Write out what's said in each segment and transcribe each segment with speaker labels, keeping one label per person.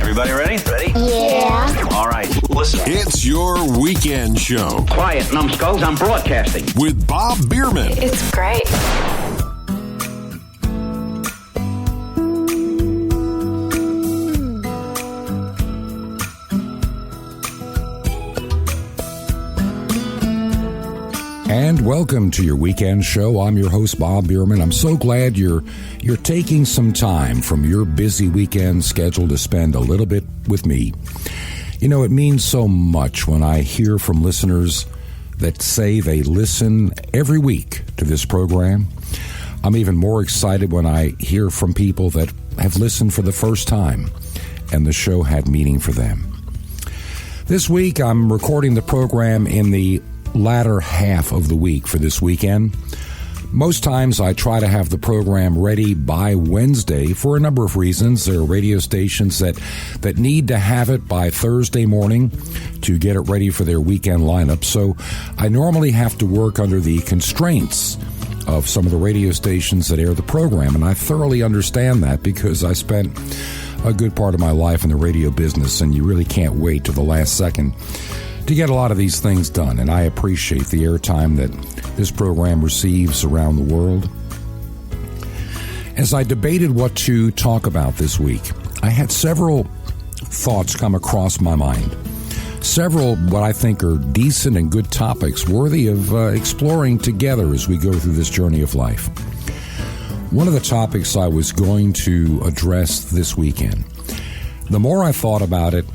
Speaker 1: Everybody ready? Ready?
Speaker 2: Yeah.
Speaker 1: All right, listen.
Speaker 3: It's your weekend show.
Speaker 1: Quiet, numbskulls, I'm broadcasting.
Speaker 3: With Bob Biermann.
Speaker 2: It's great.
Speaker 4: And welcome to your weekend show. I'm your host, Bob Biermann. I'm so glad you're taking some time from your busy weekend schedule to spend a little bit with me. You know, it means so much when I hear from listeners that say they listen every week to this program. I'm even more excited when I hear from people that have listened for the first time and the show had meaning for them. This week, I'm recording the program in the latter half of the week for this weekend. Most times I try to have the program ready by Wednesday for a number of reasons. There are radio stations that need to have it by Thursday morning to get it ready for their weekend lineup. So I normally have to work under the constraints of some of the radio stations that air the program, and I thoroughly understand that because I spent a good part of my life in the radio business, and you really can't wait till the last second to get a lot of these things done, and I appreciate the airtime that this program receives around the world. As I debated what to talk about this week, I had several thoughts come across my mind. Several what I think are decent and good topics worthy of exploring together as we go through this journey of life. One of the topics I was going to address this weekend, the more I thought about it,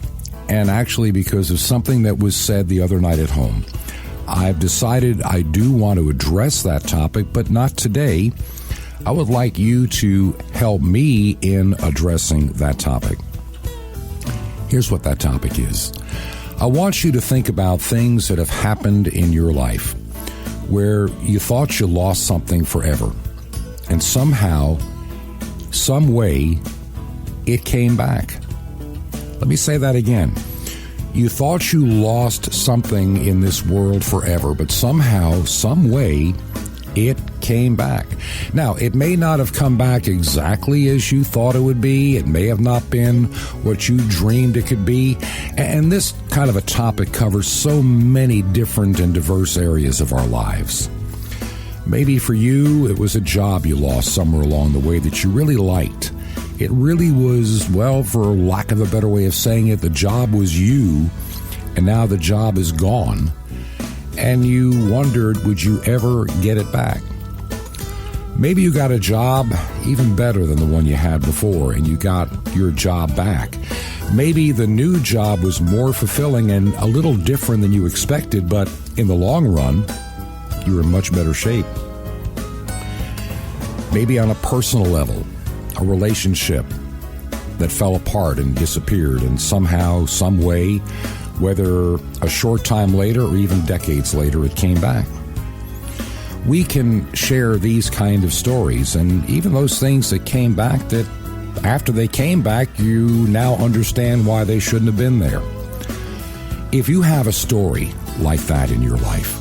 Speaker 4: and actually because of something that was said the other night at home, I've decided I do want to address that topic, but not today. I would like you to help me in addressing that topic. Here's what that topic is. I want you to think about things that have happened in your life where you thought you lost something forever, and somehow, some way, it came back. Let me say that again. You thought you lost something in this world forever, but somehow, some way, it came back. Now, it may not have come back exactly as you thought it would be. It may have not been what you dreamed it could be. And this kind of a topic covers so many different and diverse areas of our lives. Maybe for you, it was a job you lost somewhere along the way that you really liked. It really was, well, for lack of a better way of saying it, the job was you, and now the job is gone. And you wondered, would you ever get it back? Maybe you got a job even better than the one you had before, and you got your job back. Maybe the new job was more fulfilling and a little different than you expected, but in the long run, you were in much better shape. Maybe on a personal level, a relationship that fell apart and disappeared, and somehow, some way, whether a short time later or even decades later, it came back. We can share these kind of stories, and even those things that came back that after they came back, you now understand why they shouldn't have been there. If you have a story like that in your life,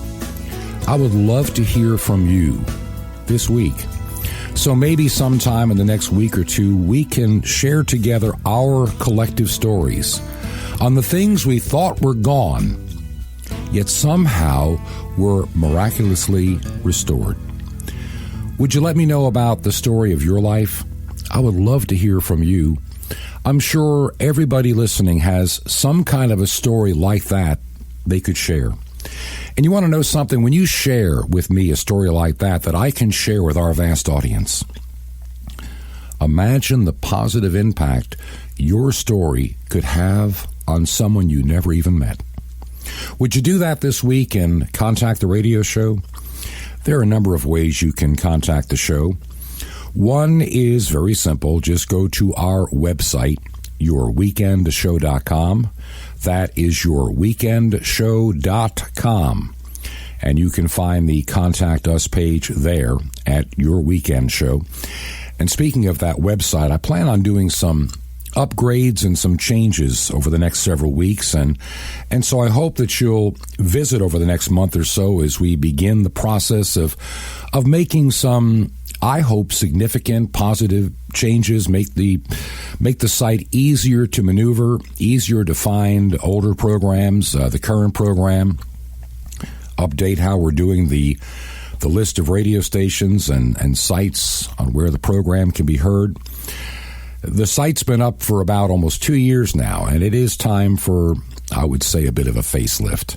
Speaker 4: I would love to hear from you this week. So maybe sometime in the next week or two, we can share together our collective stories on the things we thought were gone, yet somehow were miraculously restored. Would you let me know about the story of your life? I would love to hear from you. I'm sure everybody listening has some kind of a story like that they could share. And you want to know something? When you share with me a story like that I can share with our vast audience, imagine the positive impact your story could have on someone you never even met. Would you do that this week and contact the radio show? There are a number of ways you can contact the show. One is very simple. Just go to our website, yourweekendshow.com. That is yourweekendshow.com. And you can find the Contact Us page there at Your Weekend Show. And speaking of that website, I plan on doing some upgrades and some changes over the next several weeks. And so I hope that you'll visit over the next month or so as we begin the process of making some I hope, significant positive changes, make the site easier to maneuver, easier to find older programs, the current program, update how we're doing the list of radio stations and sites on where the program can be heard. The site's been up for about almost 2 years now, and it is time for, I would say, a bit of a facelift.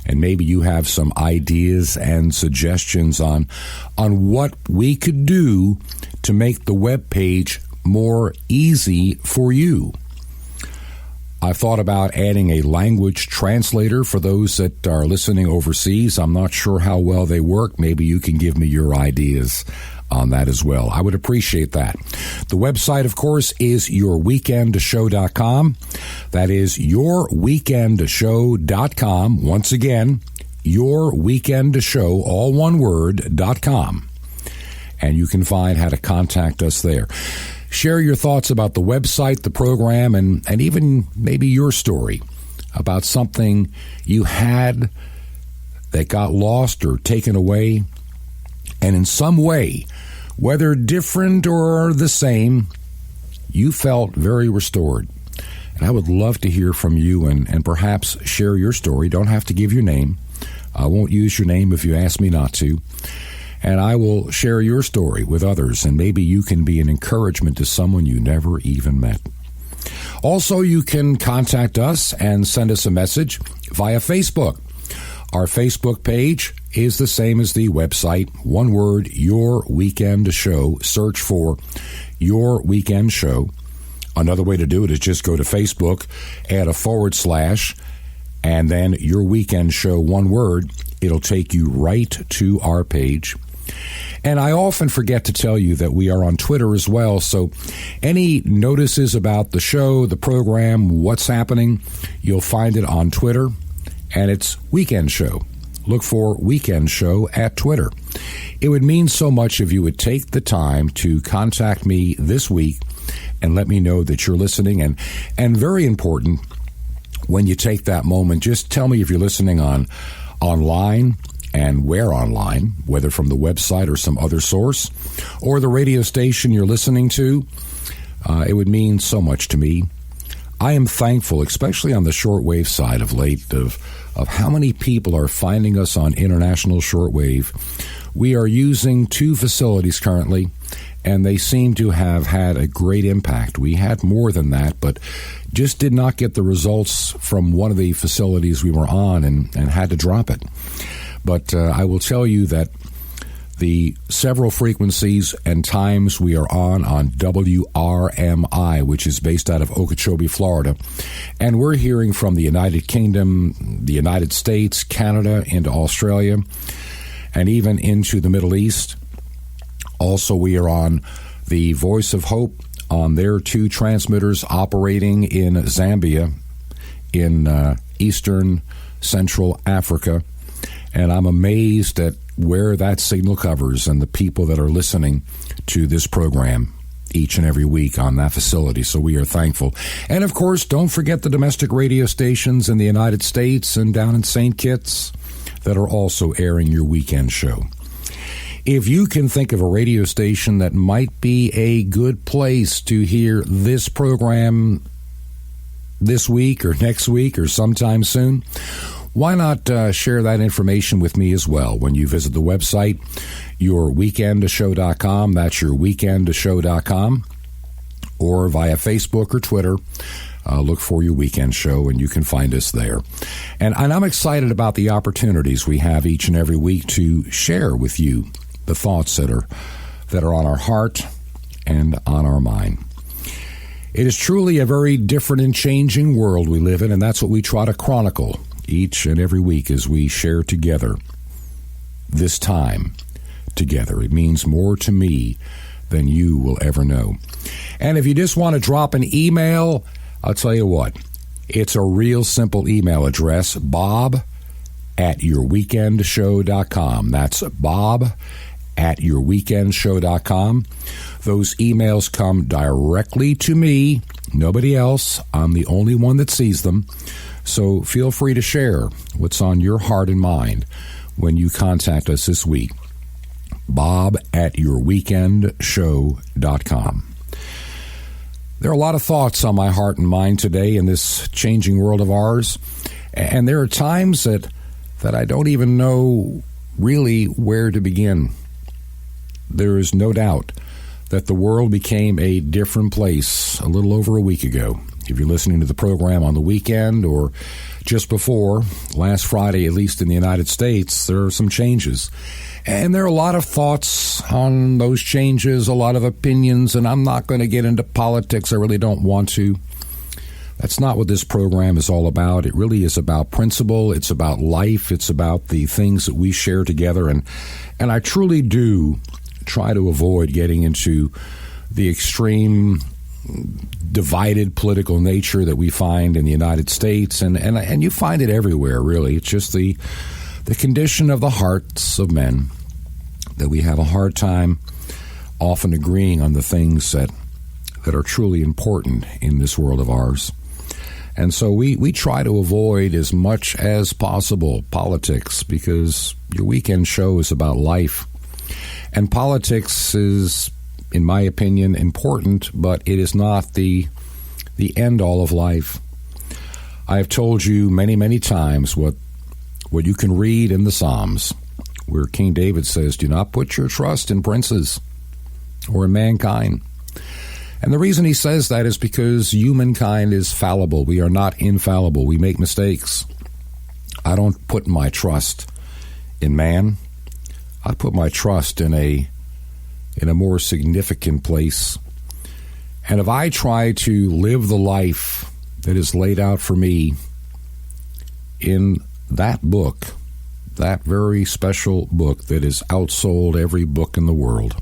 Speaker 4: And maybe you have some ideas and suggestions on what we could do to make the web page more easy for you. I've thought about adding a language translator for those that are listening overseas. I'm not sure how well they work. Maybe you can give me your ideas on that as well. I would appreciate that. The website, of course, is yourweekendshow.com. That is yourweekendshow.com. Once again, yourweekendshow, all one word, .com. And you can find how to contact us there. Share your thoughts about the website, the program, and even maybe your story about something you had that got lost or taken away. And in some way, whether different or the same, you felt very restored. And I would love to hear from you and perhaps share your story. Don't have to give your name. I won't use your name if you ask me not to. And I will share your story with others, and maybe you can be an encouragement to someone you never even met. Also, you can contact us and send us a message via Facebook. Our Facebook page is the same as the website. One word, Your Weekend Show. Search for Your Weekend Show. Another way to do it is just go to Facebook, add a /, and then Your Weekend Show, one word. It'll take you right to our page. And I often forget to tell you that we are on Twitter as well, so any notices about the show, the program, what's happening, you'll find it on Twitter, and it's Weekend Show. Look for Weekend Show at Twitter. It would mean so much if you would take the time to contact me this week and let me know that you're listening. And very important, when you take that moment, just tell me if you're listening online and where online, whether from the website or some other source, or the radio station you're listening to. It would mean so much to me. I am thankful, especially on the shortwave side of late, of how many people are finding us on international shortwave. We are using 2 facilities currently, and they seem to have had a great impact. We had more than that, but just did not get the results from one of the facilities we were on and had to drop it. But I will tell you that the several frequencies and times we are on WRMI, which is based out of Okeechobee, Florida, and we're hearing from the United Kingdom, the United States, Canada, into Australia, and even into the Middle East. Also, we are on the Voice of Hope on their 2 transmitters operating in Zambia, in eastern Central Africa. And I'm amazed at where that signal covers and the people that are listening to this program each and every week on that facility. So we are thankful. And, of course, don't forget the domestic radio stations in the United States and down in St. Kitts that are also airing your weekend show. If you can think of a radio station that might be a good place to hear this program this week or next week or sometime soon, why not share that information with me as well when you visit the website, yourweekendshow.com. That's yourweekendshow.com. Or via Facebook or Twitter. Look for Your Weekend Show, and you can find us there. And I'm excited about the opportunities we have each and every week to share with you the thoughts that are on our heart and on our mind. It is truly a very different and changing world we live in, and that's what we try to chronicle each and every week as we share together this time together. It means more to me than you will ever know. And if you just want to drop an email, I'll tell you what, it's a real simple email address, bob@yourweekendshow.com. That's bob@yourweekendshow.com. Those emails come directly to me, nobody else. I'm the only one that sees them. So feel free to share what's on your heart and mind when you contact us this week. bob@yourweekendshow.com. There are a lot of thoughts on my heart and mind today in this changing world of ours, and there are times that I don't even know really where to begin. There is no doubt that the world became a different place a little over a week ago. If you're listening to the program on the weekend or just before, last Friday, at least in the United States, there are some changes. And there are a lot of thoughts on those changes, a lot of opinions, and I'm not going to get into politics. I really don't want to. That's not what this program is all about. It really is about principle. It's about life. It's about the things that we share together. And I truly do try to avoid getting into the extreme divided political nature that we find in the United States, and you find it everywhere, really. It's just the condition of the hearts of men that we have a hard time often agreeing on the things that are truly important in this world of ours. And so we try to avoid as much as possible politics, because your weekend show is about life. And politics is, in my opinion, important, but it is not the end-all of life. I have told you many, many times what you can read in the Psalms, where King David says, "Do not put your trust in princes or in mankind." And the reason he says that is because humankind is fallible. We are not infallible. We make mistakes. I don't put my trust in man. I put my trust in a more significant place. And if I try to live the life that is laid out for me in that book, that very special book that has outsold every book in the world,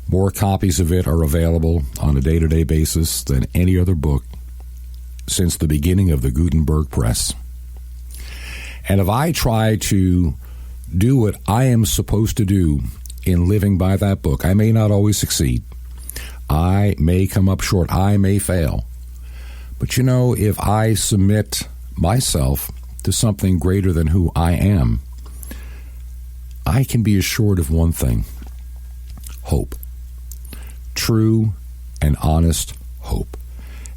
Speaker 4: more copies of it are available on a day-to-day basis than any other book since the beginning of the Gutenberg press. And if I try to do what I am supposed to do in living by that book, I may not always succeed. I may come up short. I may fail. But if I submit myself to something greater than who I am, I can be assured of one thing: hope. True and honest hope.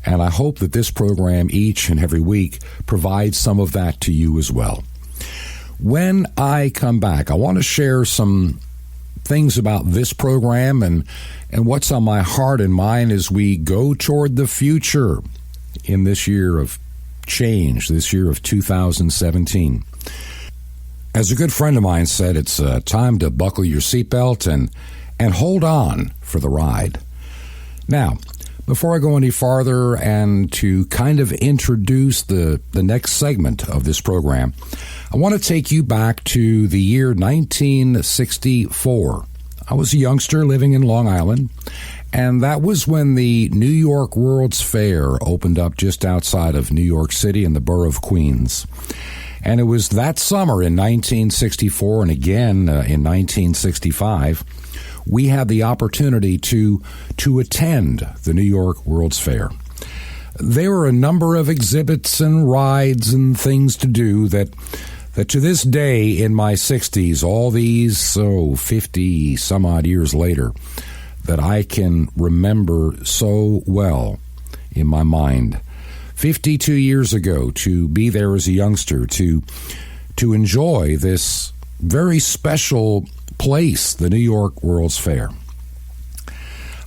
Speaker 4: And I hope that this program each and every week provides some of that to you as well. When I come back, I want to share some things about this program and what's on my heart and mind as we go toward the future in this year of change, this year of 2017. As a good friend of mine said, it's time to buckle your seatbelt and hold on for the ride. Now, before I go any farther and to kind of introduce the next segment of this program, I want to take you back to the year 1964. I was a youngster living in Long Island, and that was when the New York World's Fair opened up just outside of New York City in the borough of Queens. And it was that summer in 1964 and again in 1965, we had the opportunity to attend the New York World's Fair. There were a number of exhibits and rides and things to do that to this day in my 60s, all these 50 some odd years later, that I can remember so well in my mind. 52 years ago, to be there as a youngster, to enjoy this very special place, the New York World's Fair.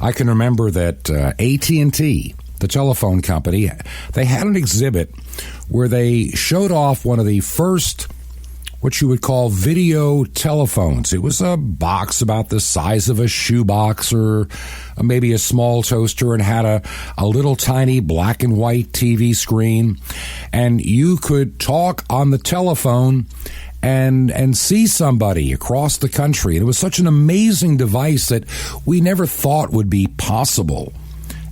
Speaker 4: I can remember that AT&T, the telephone company, they had an exhibit where they showed off one of the first, what you would call, video telephones. It was a box about the size of a shoebox or maybe a small toaster, and had a little tiny black and white TV screen, and you could talk on the telephone and see somebody across the country. And it was such an amazing device that we never thought would be possible.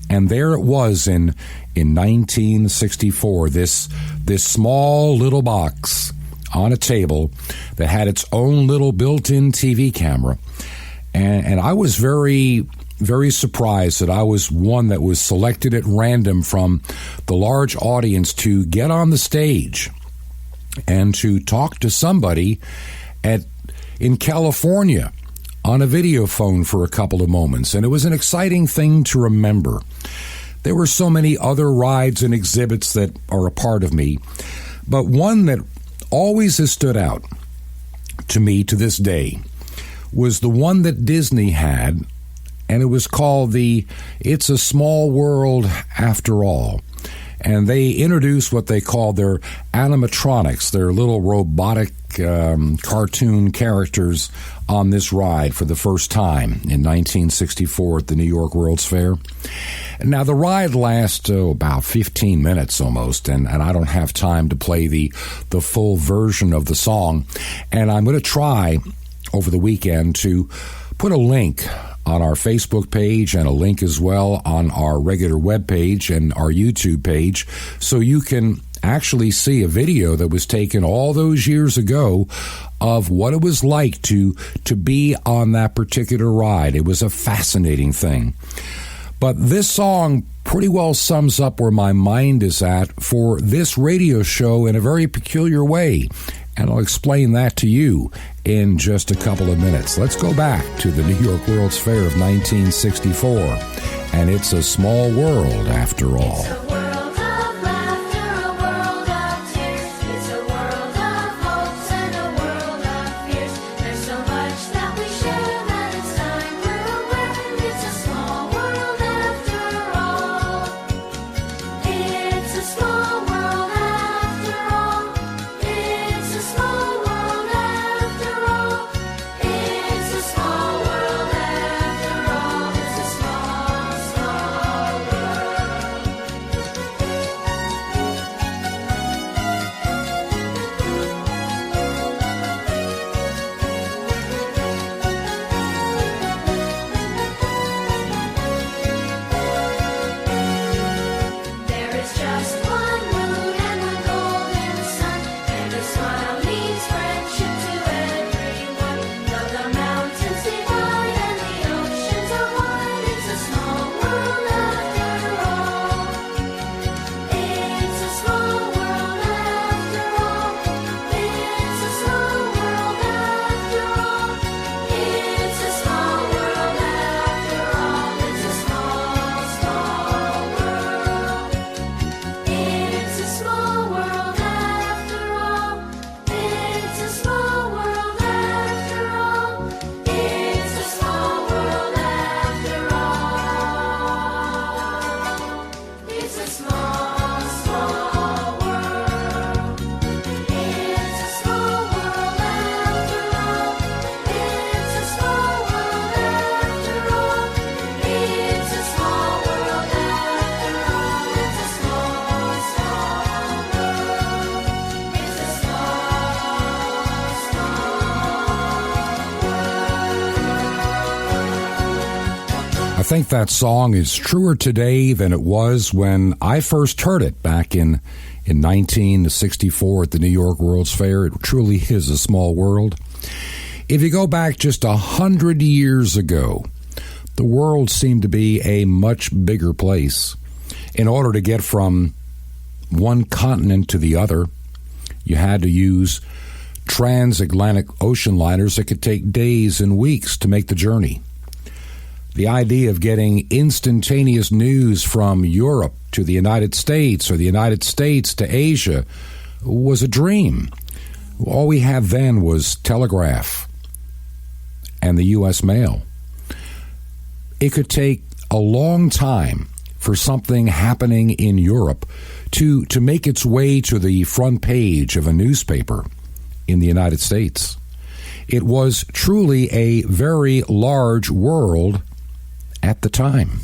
Speaker 4: And there it was in 1964, this small little box on a table that had its own little built-in TV camera. And I was very, very surprised that I was one that was selected at random from the large audience to get on the stage and to talk to somebody at in California on a video phone for a couple of moments, and it was an exciting thing to remember. There were so many other rides and exhibits that are a part of me, but one that always has stood out to me to this day was the one that Disney had, and it was called the It's a Small World After All. And they introduced what they called their animatronics, their little robotic cartoon characters on this ride for the first time in 1964 at the New York World's Fair. Now, the ride lasts about 15 minutes almost, and I don't have time to play the full version of the song. And I'm going to try over the weekend to put a link on our Facebook page and a link as well on our regular web page and our YouTube page, so you can actually see a video that was taken all those years ago of what it was like to be on that particular ride. It was a fascinating thing. But this song pretty well sums up where my mind is at for this radio show in a very peculiar way. And I'll explain that to you in just a couple of minutes. Let's go back to the New York World's Fair of 1964. And it's a small world after all. I think that song is truer today than it was when I first heard it back in 1964 at the New York World's Fair. It truly is a small world. If you go back just 100 years ago, the world seemed to be a much bigger place. In order to get from one continent to the other, you had to use transatlantic ocean liners that could take days and weeks to make the journey. The idea of getting instantaneous news from Europe to the United States or the United States to Asia was a dream. All we had then was telegraph and the U.S. mail. It could take a long time for something happening in Europe to make its way to the front page of a newspaper in the United States. It was truly a very large world at the time.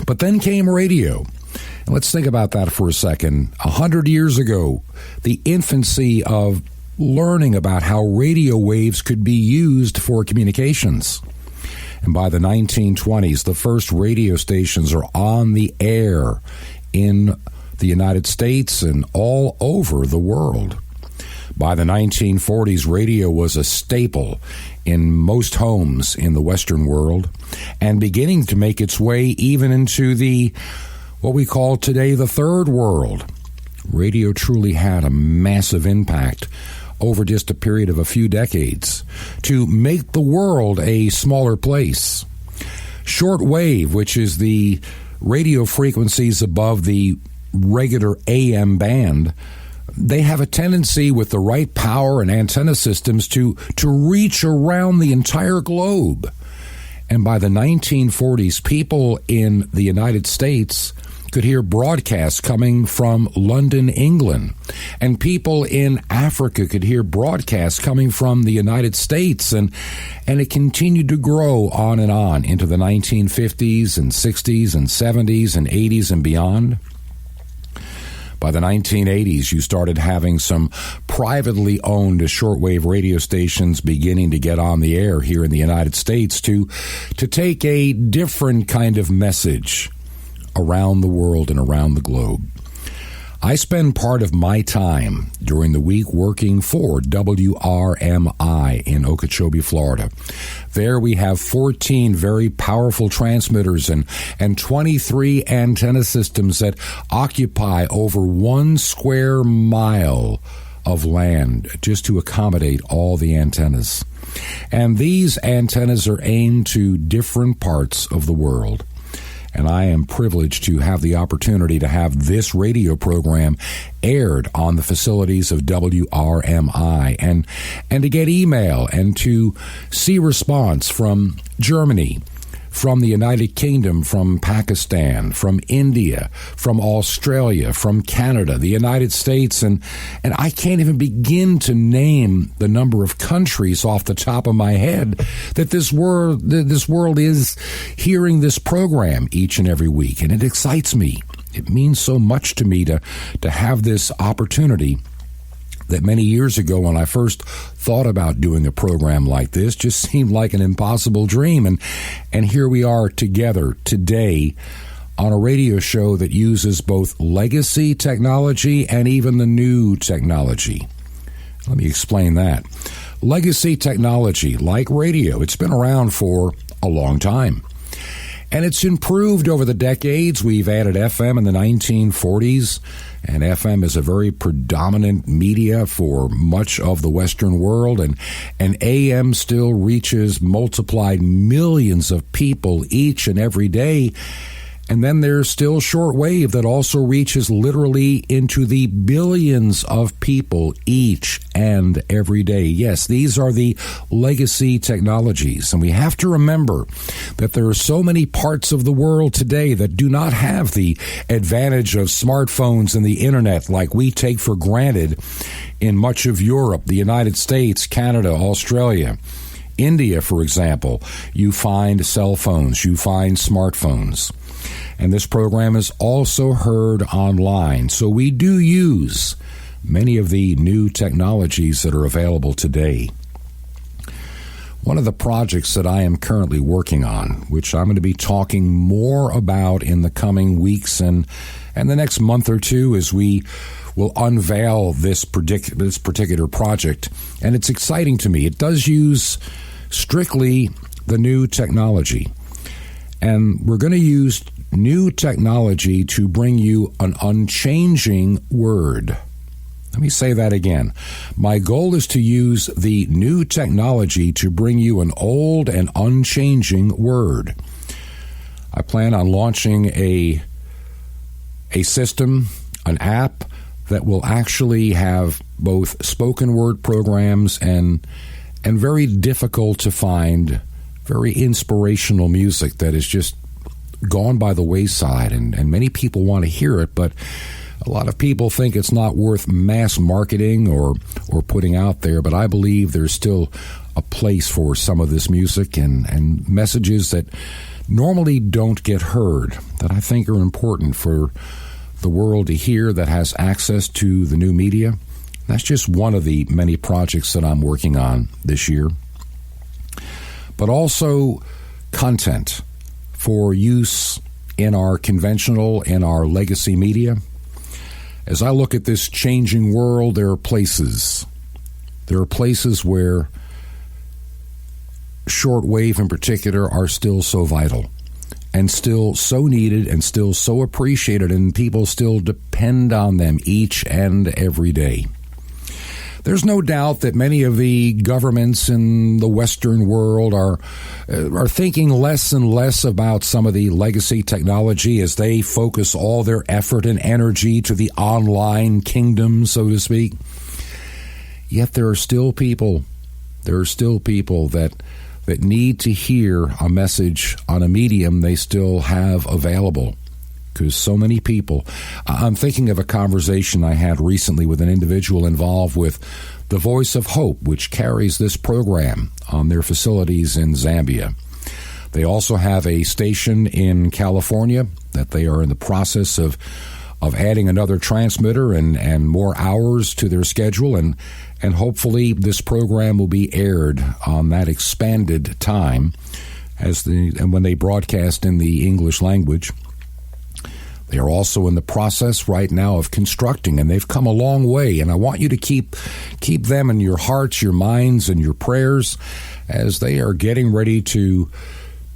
Speaker 4: But then came radio. And let's think about that for a second. 100 years ago, the infancy of learning about how radio waves could be used for communications. And by the 1920s, the first radio stations are on the air in the United States and all over the world. By the 1940s, radio was a staple in most homes in the Western world and beginning to make its way even into what we call today the Third World. Radio truly had a massive impact over just a period of a few decades to make the world a smaller place. Shortwave, which is the radio frequencies above the regular AM band, they have a tendency with the right power and antenna systems to reach around the entire globe. And by the 1940s, people in the United States could hear broadcasts coming from London, England. And people in Africa could hear broadcasts coming from the United States. And it continued to grow on into the 1950s and 60s and 70s and 80s and beyond. By the 1980s, you started having some privately owned shortwave radio stations beginning to get on the air here in the United States to take a different kind of message around the world and around the globe. I spend part of my time during the week working for WRMI in Okeechobee, Florida. There we have 14 very powerful transmitters and 23 antenna systems that occupy over 1 square mile of land just to accommodate all the antennas. And these antennas are aimed to different parts of the world. And I am privileged to have the opportunity to have this radio program aired on the facilities of WRMI and to get email and to see response from Germany, from the United Kingdom, from Pakistan, from India, from Australia, from Canada, the United States, and I can't even begin to name the number of countries off the top of my head that this world is hearing this program each and every week, and it excites me. It means so much to me to have this opportunity that many years ago when I first thought about doing a program like this just seemed like an impossible dream. And here we are together today on a radio show that uses both legacy technology and even the new technology. Let me explain that. Legacy technology, like radio, it's been around for a long time. And it's improved over the decades. We've added FM in the 1940s, and FM is a very predominant media for much of the Western world, and AM still reaches multiplied millions of people each and every day. And then there's still shortwave that also reaches literally into the billions of people each and every day. Yes, these are the legacy technologies. And we have to remember that there are so many parts of the world today that do not have the advantage of smartphones and the internet like we take for granted in much of Europe, the United States, Canada, Australia. India, for example, you find cell phones, you find smartphones. And this program is also heard online. So we do use many of the new technologies that are available today. One of the projects that I am currently working on, which I'm going to be talking more about in the coming weeks and the next month or two as we will unveil this particular project. And it's exciting to me. It does use strictly the new technology. And we're going to use new technology to bring you an unchanging word. Let me say that again. My goal is to use the new technology to bring you an old and unchanging word. I plan on launching a system, an app that will actually have both spoken word programs and very difficult to find, very inspirational music that is just gone by the wayside, and many people want to hear it, but a lot of people think it's not worth mass marketing or putting out there. But I believe there's still a place for some of this music and messages that normally don't get heard, that I think are important for the world to hear that has access to the new media. That's just one of the many projects that I'm working on this year. But also content for use in our conventional, in our legacy media. As I look at this changing world, there are places where shortwave in particular are still so vital and still so needed and still so appreciated, and people still depend on them each and every day. There's no doubt that many of the governments in the Western world are thinking less and less about some of the legacy technology as they focus all their effort and energy to the online kingdom, so to speak. Yet there are still people that need to hear a message on a medium they still have available. Because so many people, I'm thinking of a conversation I had recently with an individual involved with the Voice of Hope, which carries this program on their facilities in Zambia. They also have a station in California that they are in the process of adding another transmitter and more hours to their schedule, and hopefully this program will be aired on that expanded time and when they broadcast in the English language. They are also in the process right now of constructing, and they've come a long way. And I want you to keep them in your hearts, your minds, and your prayers as they are getting ready to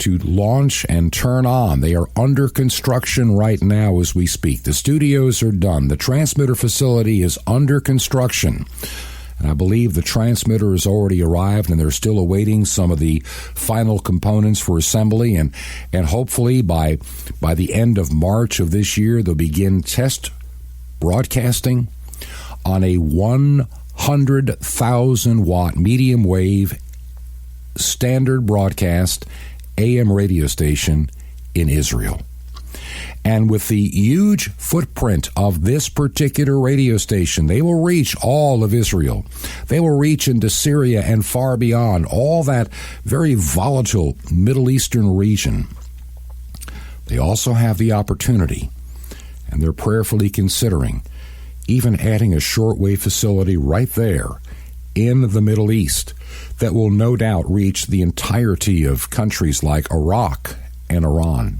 Speaker 4: launch and turn on. They are under construction right now as we speak. The studios are done. The transmitter facility is under construction. And I believe the transmitter has already arrived, and they're still awaiting some of the final components for assembly. And hopefully by the end of March of this year, they'll begin test broadcasting on a 100,000 watt medium wave standard broadcast AM radio station in Israel. And with the huge footprint of this particular radio station, they will reach all of Israel. They will reach into Syria and far beyond, all that very volatile Middle Eastern region. They also have the opportunity, and they're prayerfully considering, even adding a shortwave facility right there in the Middle East that will no doubt reach the entirety of countries like Iraq and Iran.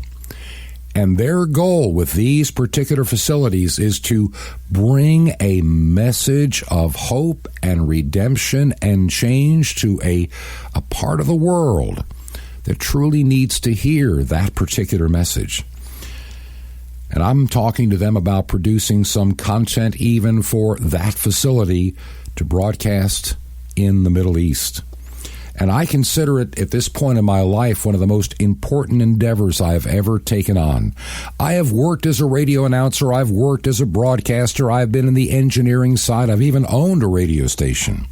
Speaker 4: And their goal with these particular facilities is to bring a message of hope and redemption and change to a part of the world that truly needs to hear that particular message. And I'm talking to them about producing some content even for that facility to broadcast in the Middle East. And I consider it, at this point in my life, one of the most important endeavors I have ever taken on. I have worked as a radio announcer. I've worked as a broadcaster. I've been in the engineering side. I've even owned a radio station.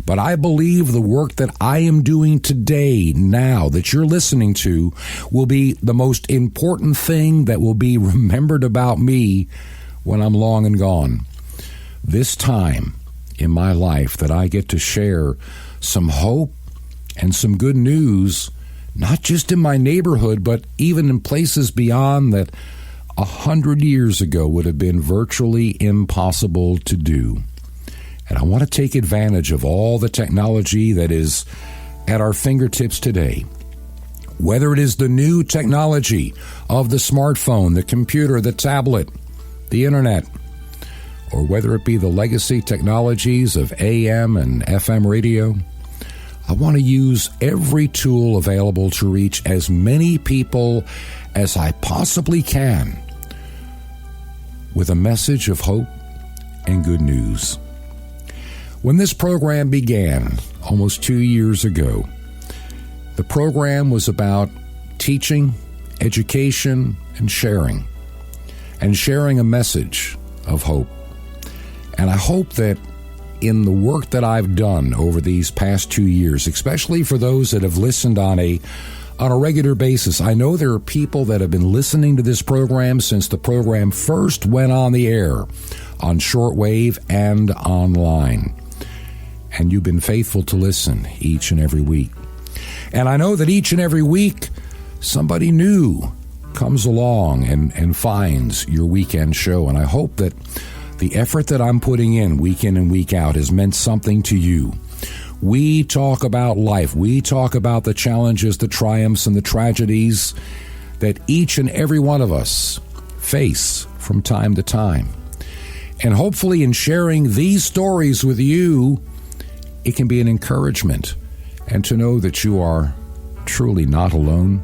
Speaker 4: But I believe the work that I am doing today, now, that you're listening to, will be the most important thing that will be remembered about me when I'm long and gone. This time in my life that I get to share some hope and some good news, not just in my neighborhood, but even in places beyond that 100 years ago would have been virtually impossible to do. And I want to take advantage of all the technology that is at our fingertips today. Whether it is the new technology of the smartphone, the computer, the tablet, the internet, or whether it be the legacy technologies of AM and FM radio, I want to use every tool available to reach as many people as I possibly can with a message of hope and good news. When this program began almost 2 years ago, the program was about teaching, education, and sharing a message of hope. And I hope that in the work that I've done over these past 2 years, especially for those that have listened on a regular basis, I know there are people that have been listening to this program since the program first went on the air on shortwave and online. And you've been faithful to listen each and every week. And I know that each and every week, somebody new comes along and finds your weekend show. And I hope that the effort that I'm putting in and week out has meant something to you. We talk about life. We talk about the challenges, the triumphs, and the tragedies that each and every one of us face from time to time. And hopefully in sharing these stories with you, it can be an encouragement and to know that you are truly not alone.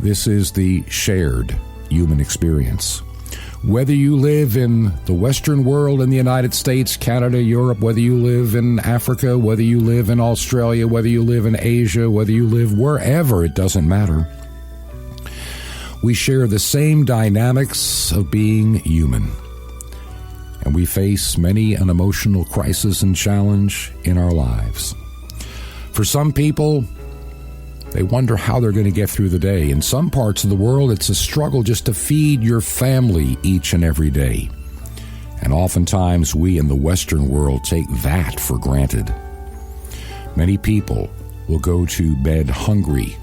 Speaker 4: This is the shared human experience. Whether you live in the Western world in the United States, Canada, Europe, whether you live in Africa, whether you live in Australia, whether you live in Asia, whether you live wherever, it doesn't matter. We share the same dynamics of being human. And we face many an emotional crisis and challenge in our lives. For some people, they wonder how they're going to get through the day. In some parts of the world, it's a struggle just to feed your family each and every day. And oftentimes, we in the Western world take that for granted. Many people will go to bed hungry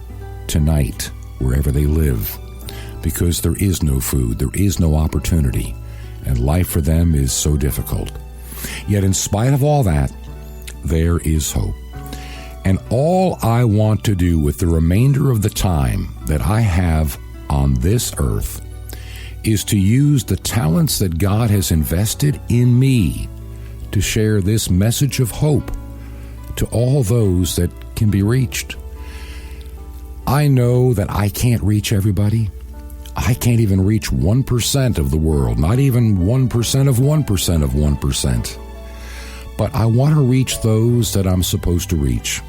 Speaker 4: tonight, wherever they live, because there is no food, there is no opportunity, and life for them is so difficult. Yet in spite of all that, there is hope. And all I want to do with the remainder of the time that I have on this earth is to use the talents that God has invested in me to share this message of hope to all those that can be reached. I know that I can't reach everybody. I can't even reach 1% of the world, not even 1% of 1% of 1%. But I want to reach those that I'm supposed to reach.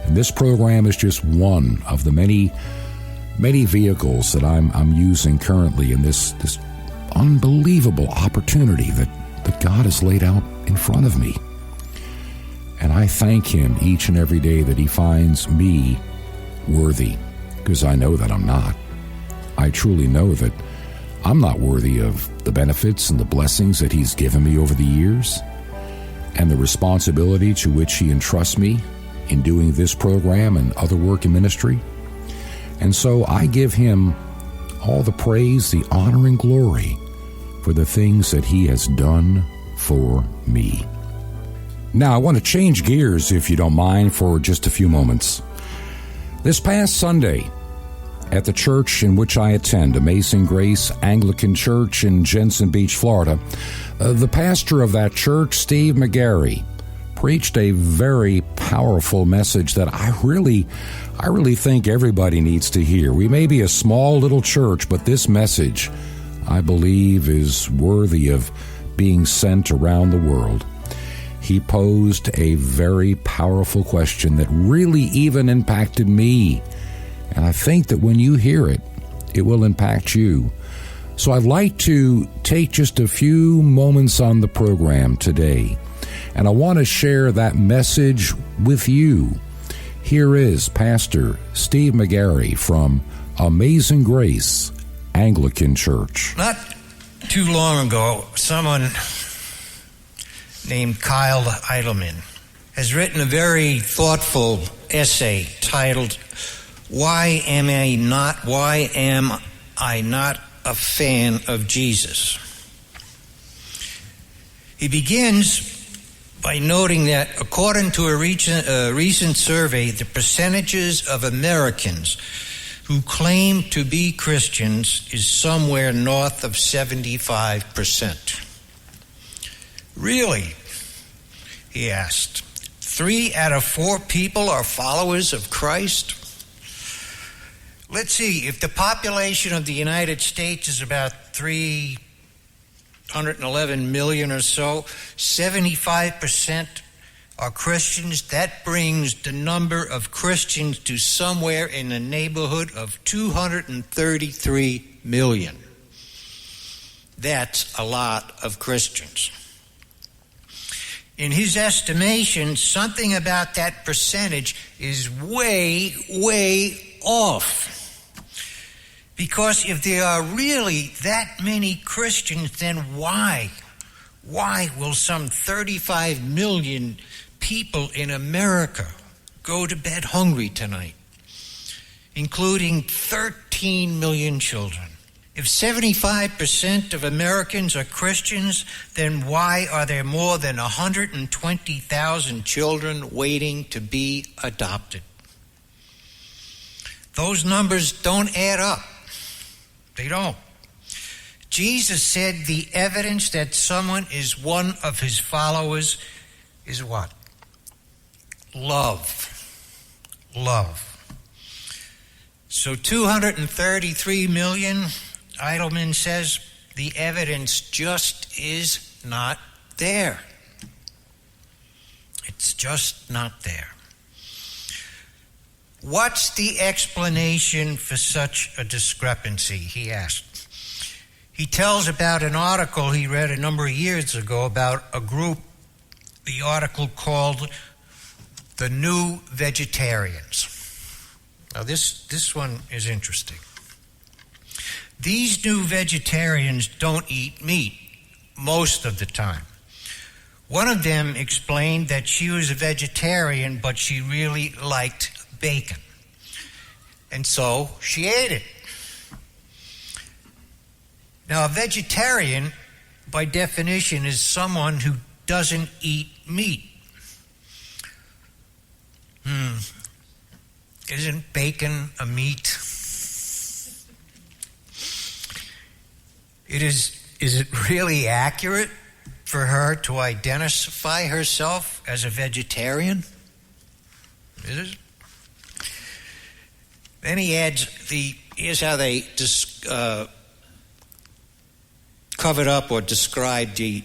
Speaker 4: And this program is just one of the many vehicles that I'm using currently in this unbelievable opportunity that God has laid out in front of me. And I thank Him each and every day that He finds me worthy, because I know that I'm not. I truly know that I'm not worthy of the benefits and the blessings that He's given me over the years, and the responsibility to which He entrusts me in doing this program and other work in ministry. And so I give Him all the praise, the honor, and glory for the things that He has done for me. Now, I want to change gears, if you don't mind, for just a few moments. This past Sunday, at the church in which I attend, Amazing Grace Anglican Church in Jensen Beach, Florida, the pastor of that church, Steve McGarry, preached a very powerful message that I really think everybody needs to hear. We may be a small little church, but this message, I believe, is worthy of being sent around the world. He posed a very powerful question that really even impacted me. And I think that when you hear it, it will impact you. So I'd like to take just a few moments on the program today, and I want to share that message with you. Here is Pastor Steve McGarry from Amazing Grace Anglican Church.
Speaker 2: Not too long ago, someone named Kyle Idleman has written a very thoughtful essay titled, Why am I not a fan of Jesus? He begins by noting that according to a recent survey, the percentages of Americans who claim to be Christians is somewhere north of 75%. Really? He asked. 3 out of 4 people are followers of Christ? Let's see, if the population of the United States is about 311 million or so, 75% are Christians. That brings the number of Christians to somewhere in the neighborhood of 233 million. That's a lot of Christians. In his estimation, something about that percentage is way, way off. Because if there are really that many Christians, then why will some 35 million people in America go to bed hungry tonight, including 13 million children? If 75% of Americans are Christians, then why are there more than 120,000 children waiting to be adopted? Those numbers don't add up. They don't. Jesus said the evidence that someone is one of His followers is what? Love. Love. So 233 million, Idleman says, the evidence just is not there. It's just not there. What's the explanation for such a discrepancy, he asked. He tells about an article he read a number of years ago about a group, the article called The New Vegetarians. Now this one is interesting. These new vegetarians don't eat meat most of the time. One of them explained that she was a vegetarian, but she really liked bacon. And so she ate it. Now, a vegetarian, by definition, is someone who doesn't eat meat. Isn't bacon a meat? Is it really accurate for her to identify herself as a vegetarian? Is it? Then he adds, here's how they covered up or described the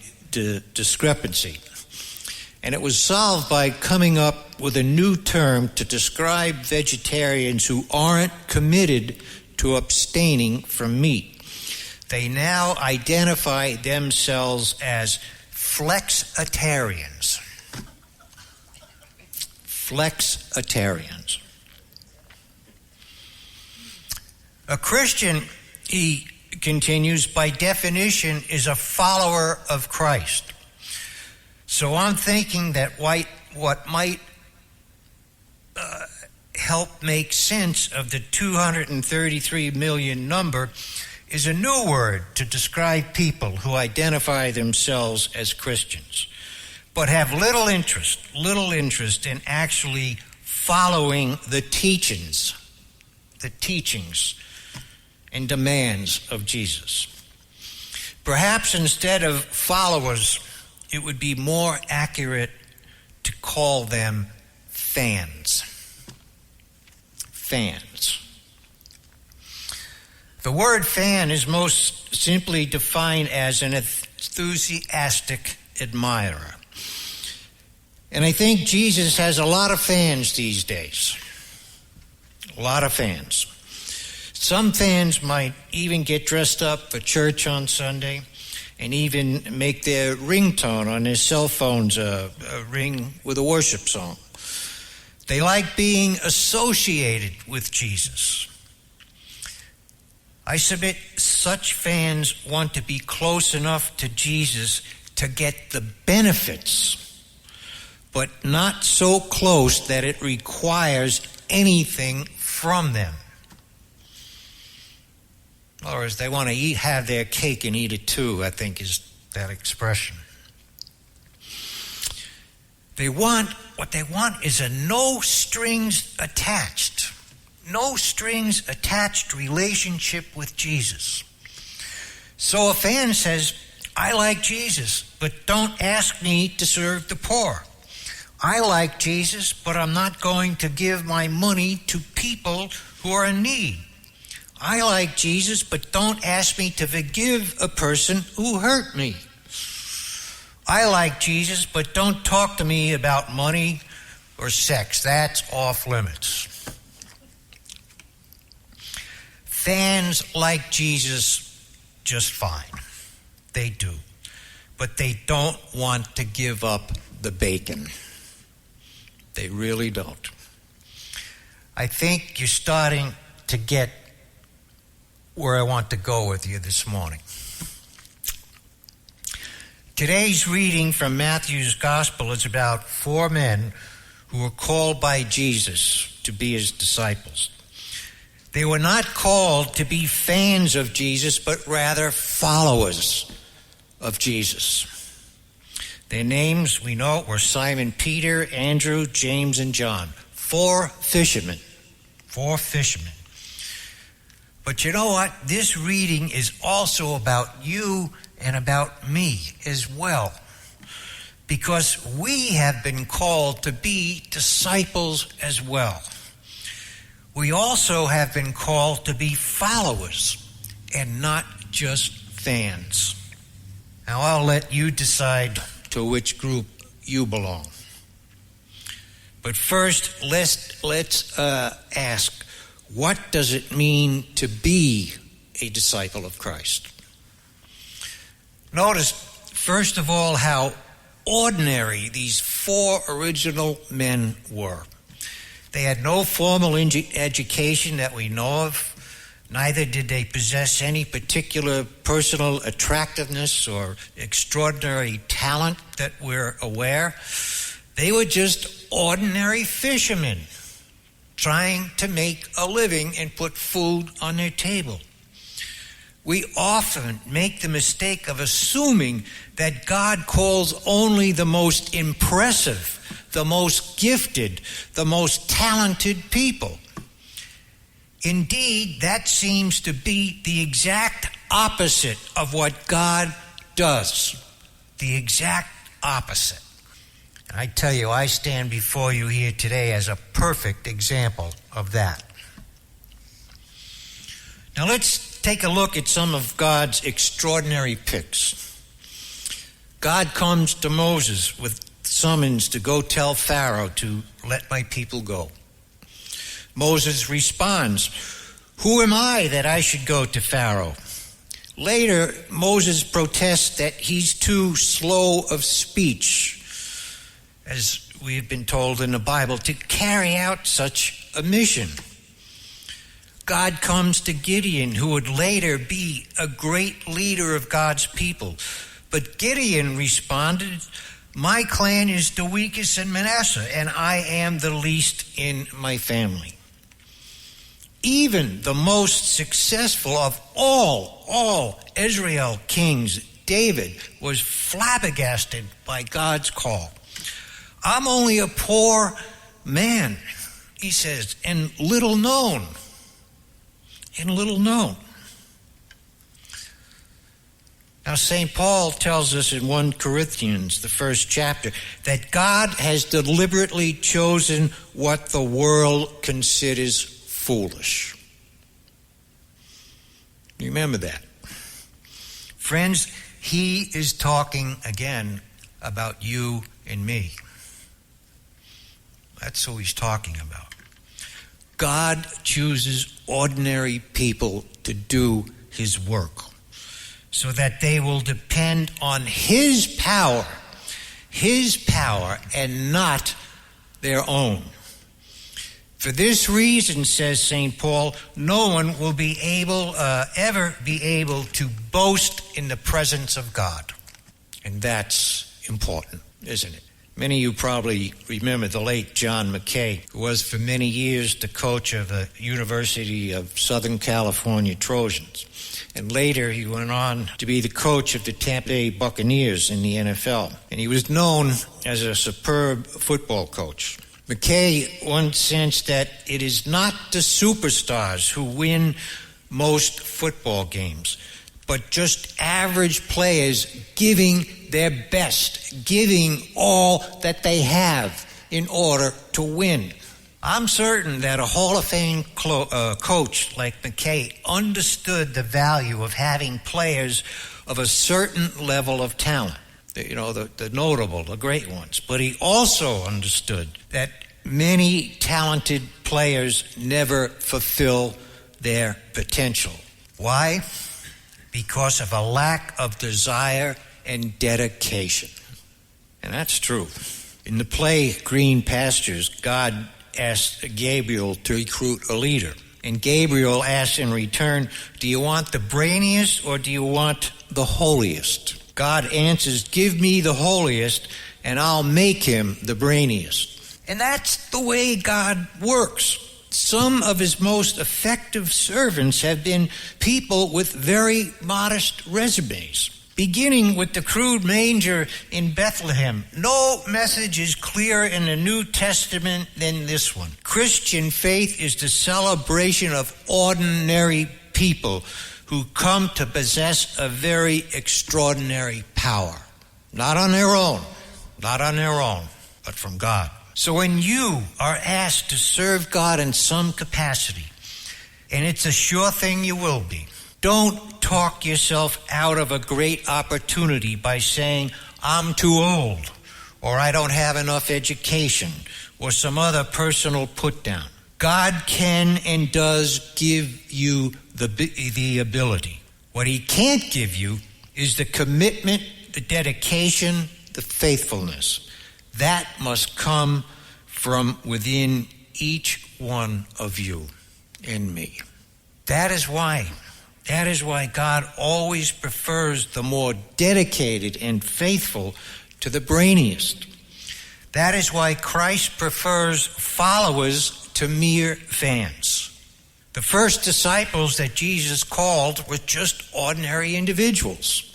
Speaker 2: discrepancy. And it was solved by coming up with a new term to describe vegetarians who aren't committed to abstaining from meat. They now identify themselves as flexitarians. Flexitarians. A Christian, he continues, by definition, is a follower of Christ. So I'm thinking that what might help make sense of the 233 million number is a new word to describe people who identify themselves as Christians, but have little interest in actually following the teachings and demands of Jesus. Perhaps instead of followers, it would be more accurate to call them fans. Fans. The word fan is most simply defined as an enthusiastic admirer. And I think Jesus has a lot of fans these days. A lot of fans. Some fans might even get dressed up for church on Sunday and even make their ringtone on their cell phones a ring with a worship song. They like being associated with Jesus. I submit such fans want to be close enough to Jesus to get the benefits, but not so close that it requires anything from them. In other words, they want to have their cake and eat it too, I think is that expression. What they want is a no strings attached relationship with Jesus. So a fan says, I like Jesus, but don't ask me to serve the poor. I like Jesus, but I'm not going to give my money to people who are in need. I like Jesus, but don't ask me to forgive a person who hurt me. I like Jesus, but don't talk to me about money or sex. That's off limits. Fans like Jesus just fine. They do. But they don't want to give up the bacon. They really don't. I think you're starting to get where I want to go with you this morning. Today's reading from Matthew's Gospel is about 4 men who were called by Jesus to be his disciples. They were not called to be fans of Jesus, but rather followers of Jesus. Their names, we know, were Simon Peter, Andrew, James, and John. 4 fishermen. 4 fishermen. But you know what? This reading is also about you and about me as well. Because we have been called to be disciples as well. We also have been called to be followers and not just fans. Now I'll let you decide to which group you belong. But first, let's ask, what does it mean to be a disciple of Christ? Notice, first of all, how ordinary these four original men were. They had no formal education that we know of. Neither did they possess any particular personal attractiveness or extraordinary talent that we're aware. They were just ordinary fishermen trying to make a living and put food on their table. We often make the mistake of assuming that God calls only the most impressive, the most gifted, the most talented people. Indeed, that seems to be the exact opposite of what God does. The exact opposite. And I tell you, I stand before you here today as a perfect example of that. Now let's take a look at some of God's extraordinary picks. God comes to Moses with summons to go tell Pharaoh to let my people go. Moses responds, "Who am I that I should go to Pharaoh?" Later, Moses protests that he's too slow of speech, as we've been told in the Bible, to carry out such a mission. God comes to Gideon, who would later be a great leader of God's people. But Gideon responded, "My clan is the weakest in Manasseh, and I am the least in my family." Even the most successful of all Israel kings, David, was flabbergasted by God's call. "I'm only a poor man," he says, "and little known. Now, St. Paul tells us in 1 Corinthians, the first chapter, that God has deliberately chosen what the world considers foolish. Remember that. Friends, he is talking again about you and me. That's who he's talking about. God chooses ordinary people to do his work so that they will depend on his power and not their own. For this reason, says St. Paul, no one will be able, ever be able to boast in the presence of God. And that's important, isn't it? Many of you probably remember the late John McKay, who was for many years the coach of the University of Southern California Trojans. And later he went on to be the coach of the Tampa Bay Buccaneers in the NFL. And he was known as a superb football coach. McKay once sensed that it is not the superstars who win most football games, but just average players giving their best, giving all that they have in order to win. I'm certain that a Hall of Fame coach like McKay understood the value of having players of a certain level of talent. The notable, the great ones. But he also understood that many talented players never fulfill their potential. Why? Because of a lack of desire and dedication. And that's true. In the play Green Pastures, God asked Gabriel to recruit a leader. And Gabriel asked in return, "Do you want the brainiest or do you want the holiest?" God answers, "Give me the holiest and I'll make him the brainiest." And that's the way God works. Some of his most effective servants have been people with very modest resumes. Beginning with the crude manger in Bethlehem, no message is clearer in the New Testament than this one. Christian faith is the celebration of ordinary people who come to possess a very extraordinary power. Not on their own, but from God. So when you are asked to serve God in some capacity, and it's a sure thing you will be, Don't talk yourself out of a great opportunity by saying, I'm too old, or I don't have enough education, or some other personal put down. God can and does give you the ability. What he can't give you is the commitment, the dedication, the faithfulness. That must come from within each one of you and me. That is why God always prefers the more dedicated and faithful to the brainiest. That is why Christ prefers followers to mere fans. The first disciples that Jesus called were just ordinary individuals.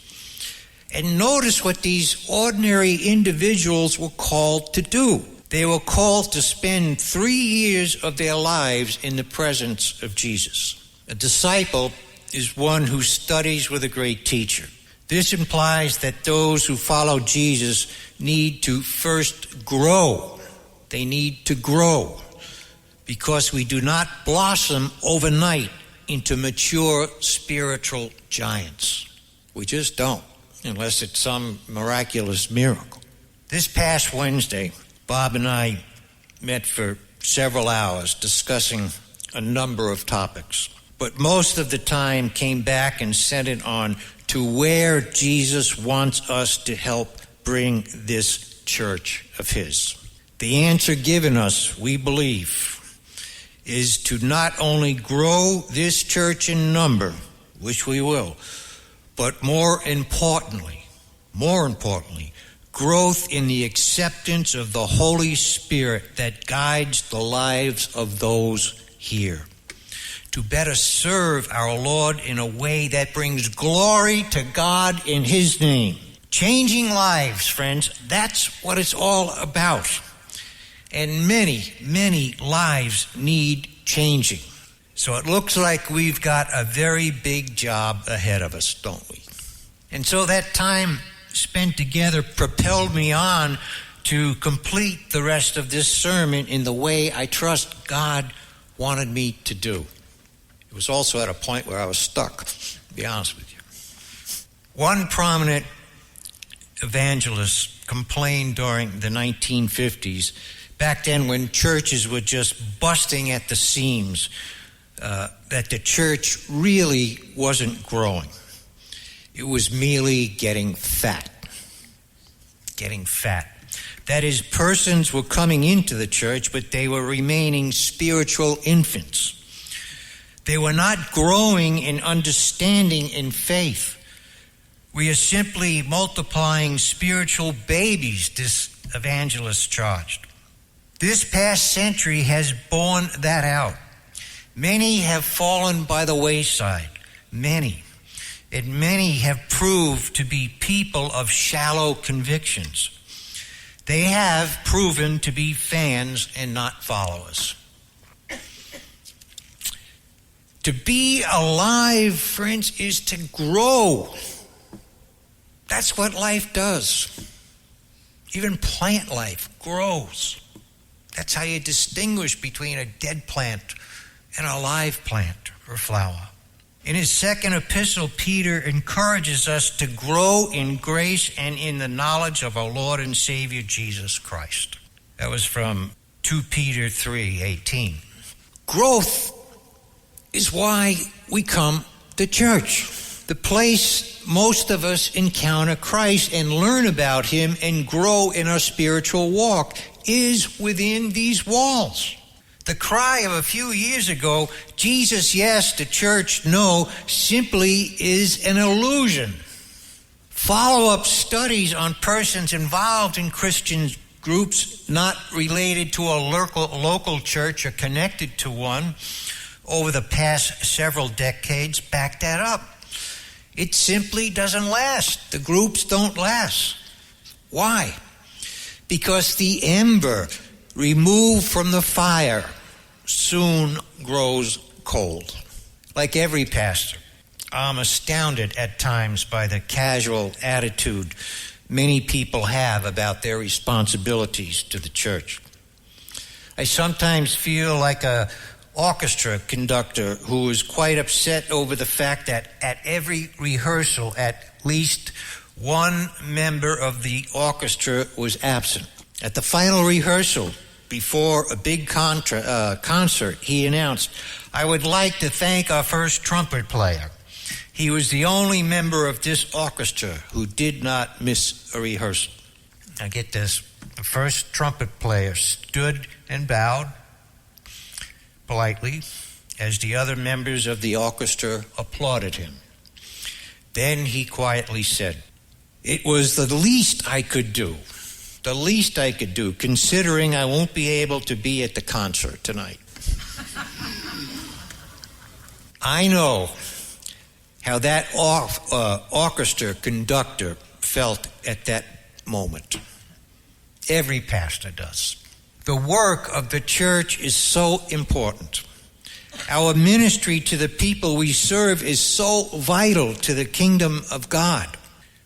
Speaker 2: And notice what these ordinary individuals were called to do. They were called to spend 3 years of their lives in the presence of Jesus. A disciple is one who studies with a great teacher. This implies that those who follow Jesus need to first grow. They need to grow, because we do not blossom overnight into mature spiritual giants. We just don't, unless it's some miraculous miracle. This past Wednesday, Bob and I met for several hours discussing a number of topics, but most of the time came back and centered on to where Jesus wants us to help bring this church of his. The answer given us, we believe, is to not only grow this church in number, which we will, but more importantly, growth in the acceptance of the Holy Spirit that guides the lives of those here, to better serve our Lord in a way that brings glory to God in his name. Changing lives, friends, that's what it's all about. And many, many lives need changing. So it looks like we've got a very big job ahead of us, don't we? And so that time spent together propelled me on to complete the rest of this sermon in the way I trust God wanted me to do. It was also at a point where I was stuck, to be honest with you. One prominent evangelist complained during the 1950s, back then when churches were just busting at the seams, that the church really wasn't growing. It was merely getting fat. That is, persons were coming into the church, but they were remaining spiritual infants. They were not growing in understanding and faith. We are simply multiplying spiritual babies, this evangelist charged. This past century has borne that out. Many have fallen by the wayside. Many. And many have proved to be people of shallow convictions. They have proven to be fans and not followers. To be alive, friends, is to grow. That's what life does. Even plant life grows. That's how you distinguish between a dead plant and a live plant or flower. In his second epistle, Peter encourages us to grow in grace and in the knowledge of our Lord and Savior Jesus Christ. That was from 2 Peter 3:18. Growth is why we come to church, the place most of us encounter Christ and learn about him and grow in our spiritual walk is within these walls. The cry of a few years ago, Jesus yes, the church no, simply is an illusion. Follow-up studies on persons involved in Christian groups not related to a local church or connected to one over the past several decades back that up. It simply doesn't last. The groups don't last. Why? Because the ember removed from the fire soon grows cold. Like every pastor, I'm astounded at times by the casual attitude many people have about their responsibilities to the church. I sometimes feel like a orchestra conductor who was quite upset over the fact that at every rehearsal, at least one member of the orchestra was absent. At the final rehearsal, before a big concert, he announced, "I would like to thank our first trumpet player. He was the only member of this orchestra who did not miss a rehearsal." Now get this, the first trumpet player stood and bowed politely as the other members of the orchestra applauded him. Then he quietly said, "It was the least I could do, considering I won't be able to be at the concert tonight." I know how that orchestra conductor felt at that moment. Every pastor does. The work of the church is so important. Our ministry to the people we serve is so vital to the kingdom of God.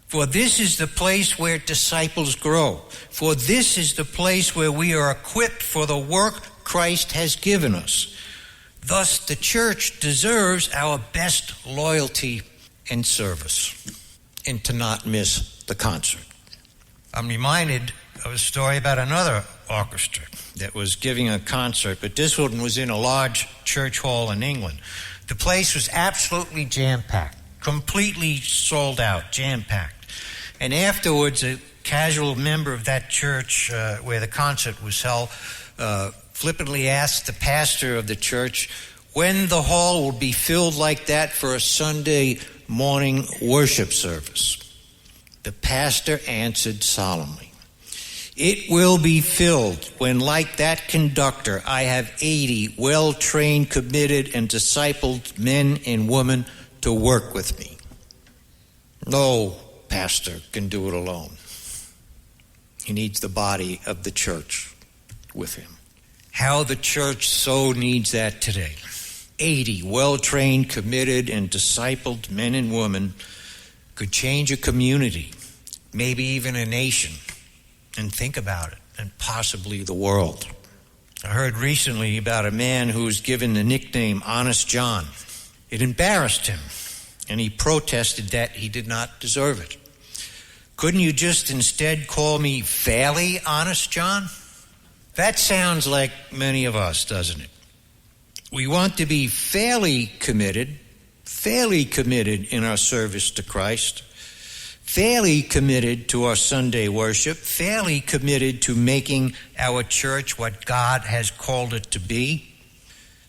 Speaker 2: For this is the place where disciples grow. For this is the place where we are equipped for the work Christ has given us. Thus, the church deserves our best loyalty and service, and to not miss the concert. I'm reminded of a story about another orchestra that was giving a concert, but this one was in a large church hall in England. The place was absolutely jam-packed, completely sold out, jam-packed. And afterwards, a casual member of that church where the concert was held flippantly asked the pastor of the church when the hall would be filled like that for a Sunday morning worship service. The pastor answered solemnly, "It will be filled when, like that conductor, I have 80 well-trained, committed, and discipled men and women to work with me. No pastor can do it alone. He needs the body of the church with him." How the church so needs that today. 80 well-trained, committed, and discipled men and women could change a community, maybe even a nation, and think about it, and possibly the world. I heard recently about a man who was given the nickname Honest John. It embarrassed him, and he protested that he did not deserve it. "Couldn't you just instead call me Fairly Honest John?" That sounds like many of us, doesn't it? We want to be fairly committed in our service to Christ, fairly committed to our Sunday worship, fairly committed to making our church what God has called it to be.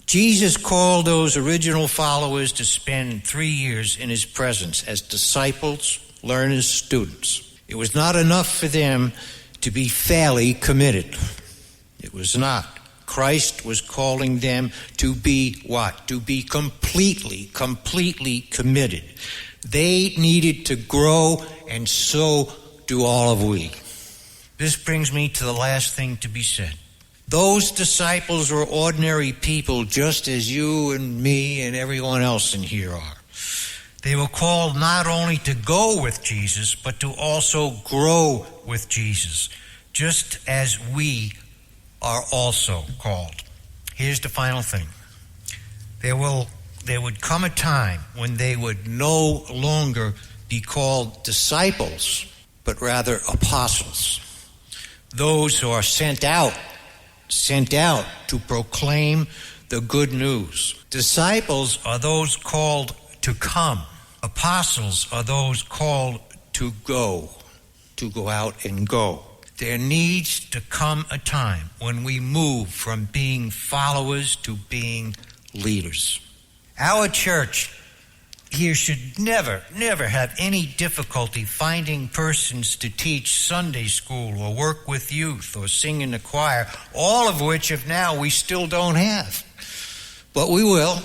Speaker 2: Jesus called those original followers to spend 3 years in his presence as disciples, learners, students. It was not enough for them to be fairly committed. It was not. Christ was calling them to be what? To be completely committed. They needed to grow, and so do all of we. This brings me to the last thing to be said. Those disciples were ordinary people, just as you and me and everyone else in here are. They were called not only to go with Jesus, but to also grow with Jesus, just as we are also called. Here's the final thing. There would come a time when they would no longer be called disciples, but rather apostles. Those who are sent out to proclaim the good news. Disciples are those called to come. Apostles are those called to go out and go. There needs to come a time when we move from being followers to being leaders. Our church here should never have any difficulty finding persons to teach Sunday school or work with youth or sing in the choir, all of which, if now, we still don't have. But we will,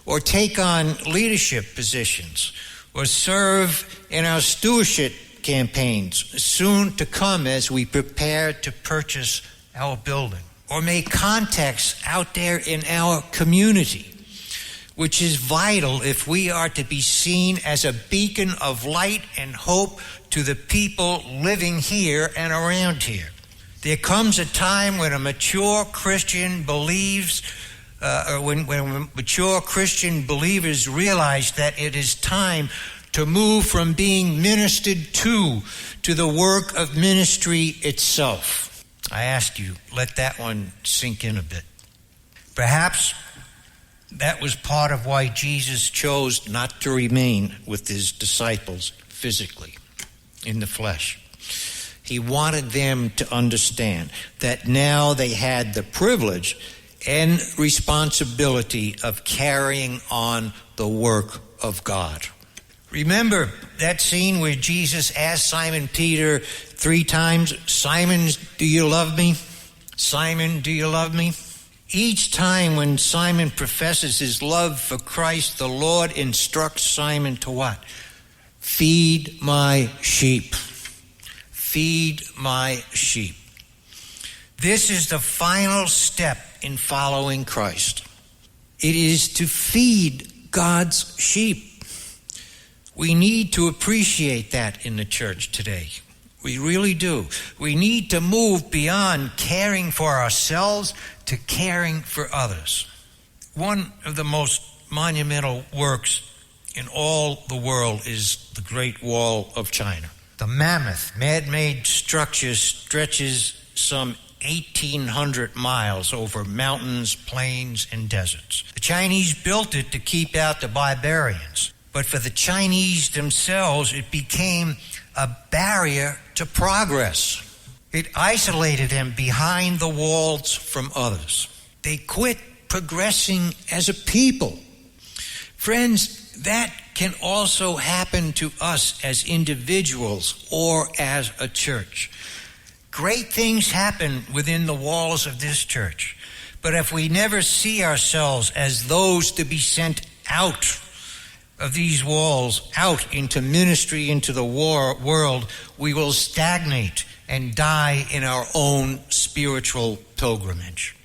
Speaker 2: or take on leadership positions, or serve in our stewardship campaigns soon to come as we prepare to purchase our building, or make contacts out there in our community, which is vital if we are to be seen as a beacon of light and hope to the people living here and around here. There comes a time when a mature Christian believes when mature Christian believers realize that it is time to move from being ministered to the work of ministry itself. I ask you, let that one sink in a bit. Perhaps that was part of why Jesus chose not to remain with his disciples physically, in the flesh. He wanted them to understand that now they had the privilege and responsibility of carrying on the work of God. Remember that scene where Jesus asked Simon Peter 3 times, "Simon, do you love me? Simon, do you love me?" Each time when Simon professes his love for Christ, the Lord instructs Simon to what? Feed my sheep. Feed my sheep. This is the final step in following Christ. It is to feed God's sheep. We need to appreciate that in the church today. We really do. We need to move beyond caring for ourselves to caring for others. One of the most monumental works in all the world is the Great Wall of China. The mammoth, man-made structure stretches some 1,800 miles over mountains, plains, and deserts. The Chinese built it to keep out the barbarians. But for the Chinese themselves, it became a barrier to progress. It isolated them behind the walls from others. They quit progressing as a people. Friends, that can also happen to us as individuals or as a church. Great things happen within the walls of this church. But if we never see ourselves as those to be sent out of these walls, out into ministry, into the world, we will stagnate and die in our own spiritual pilgrimage.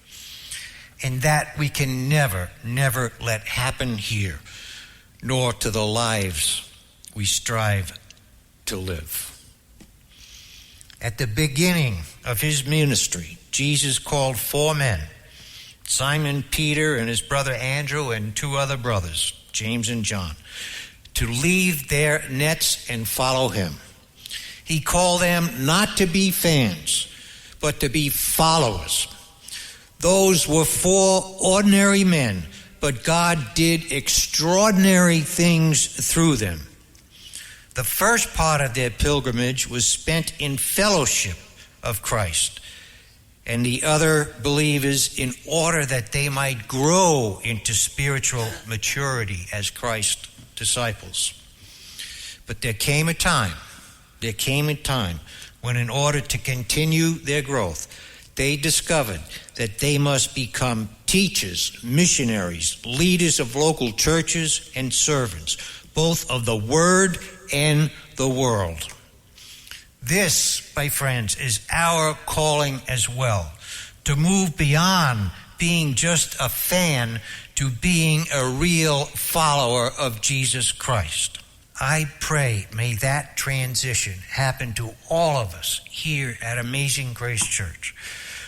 Speaker 2: And that we can never, never let happen here, nor to the lives we strive to live. At the beginning of his ministry, Jesus called 4 men, Simon Peter and his brother Andrew and 2 other brothers, James and John, to leave their nets and follow him. He called them not to be fans, but to be followers. Those were 4 ordinary men, but God did extraordinary things through them. The first part of their pilgrimage was spent in fellowship of Christ and the other believers in order that they might grow into spiritual maturity as Christ's disciples. But there came a time when in order to continue their growth, they discovered that they must become teachers, missionaries, leaders of local churches, and servants, both of the Word and the world. This, my friends, is our calling as well, to move beyond being just a fan to being a real follower of Jesus Christ. I pray may that transition happen to all of us here at Amazing Grace Church,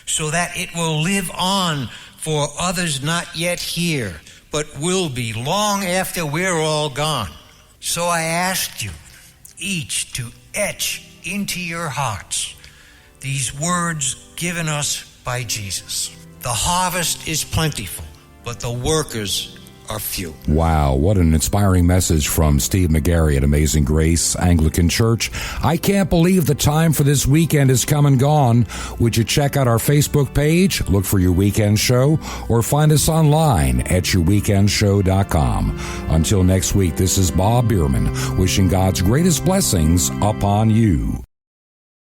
Speaker 2: so that it will live on for others not yet here, but will be long after we're all gone. So I ask you each to etch into your hearts these words given us by Jesus. The harvest is plentiful, but the workers are few.
Speaker 4: Wow, what an inspiring message from Steve McGarry at Amazing Grace Anglican Church. I can't believe the time for this weekend has come and gone. Would you check out our Facebook page, look for Your Weekend Show, or find us online at yourweekendshow.com. Until next week, this is Bob Biermann wishing God's greatest blessings upon you.